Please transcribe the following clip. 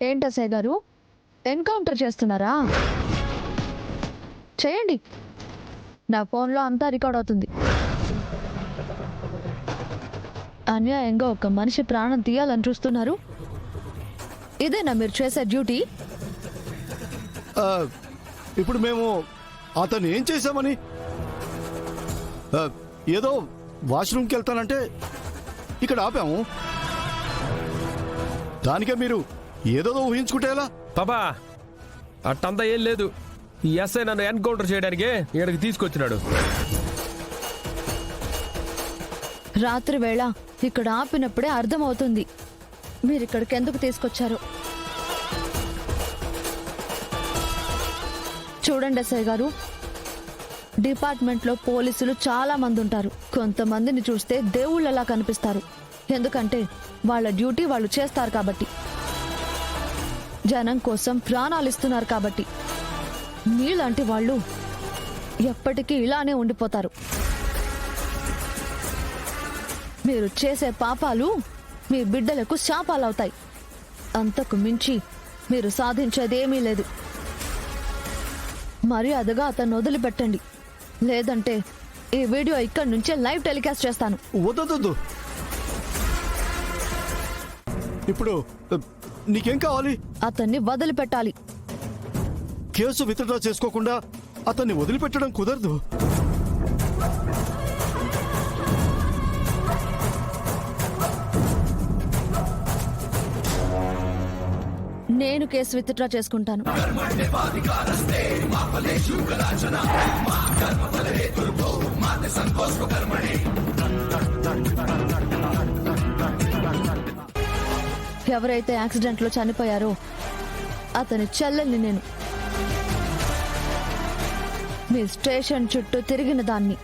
ఏంటసయ్య గారు, ఎన్కౌంటర్ చేస్తున్నారా? చేయండి, నా ఫోన్లో అంతా రికార్డ్ అవుతుంది. అన్యాయంగా ఒక మనిషి ప్రాణం తీయాలని చూస్తున్నారు. ఇదేనా మీరు చేసే డ్యూటీ? ఇప్పుడు మేము అతను ఏం చేశామని? ఏదో వాష్రూమ్కి వెళ్తానంటే ఇక్కడ ఆపాము. దానికే మీరు ఏదో ఊహించుకుంటే ఎలా? పాపా అట్టంతా ఏం లేదు. ఈ ఎస్ఐ నన్ను ఎన్కౌంటర్ చేయడానికే ఇక్కడికి తీసుకొచ్చినాడు. రాత్రి వేళ ఇక్కడ ఆపినప్పుడే అర్థమవుతుంది మీరు ఇక్కడికి ఎందుకు తీసుకొచ్చారు. చూడండి ఎస్ఐ గారు, డిపార్ట్మెంట్లో పోలీసులు చాలా మంది ఉంటారు. కొంతమందిని చూస్తే దేవుళ్ళలా కనిపిస్తారు. ఎందుకంటే వాళ్ళ డ్యూటీ వాళ్ళు చేస్తారు కాబట్టి, జనం కోసం ప్రాణాలు ఇస్తున్నారు కాబట్టి. మీలాంటి వాళ్ళు ఎప్పటికీ ఇలానే ఉండిపోతారు. మీరు చేసే పాపాలు మీ బిడ్డలకు శాపాలవుతాయి. అంతకు మించి మీరు సాధించేదేమీ లేదు. మర్యాదగా అతన్ని వదిలిపెట్టండి, లేదంటే ఈ వీడియో ఇక్కడి నుంచే లైవ్ టెలికాస్ట్ చేస్తాను. వద్దు, ఇప్పుడు నీకేం కావాలి? అతన్ని వదిలిపెట్టాలి. కేసు విత్డ్రా చేసుకోకుండా అతన్ని వదిలిపెట్టడం కుదరదు. నేను కేసు విత్డ్రా చేసుకుంటాను. ఎవరైతే యాక్సిడెంట్లో చనిపోయారో అతని చెల్లెల్ని నేను. మీ స్టేషన్ చుట్టూ తిరిగిన దాన్ని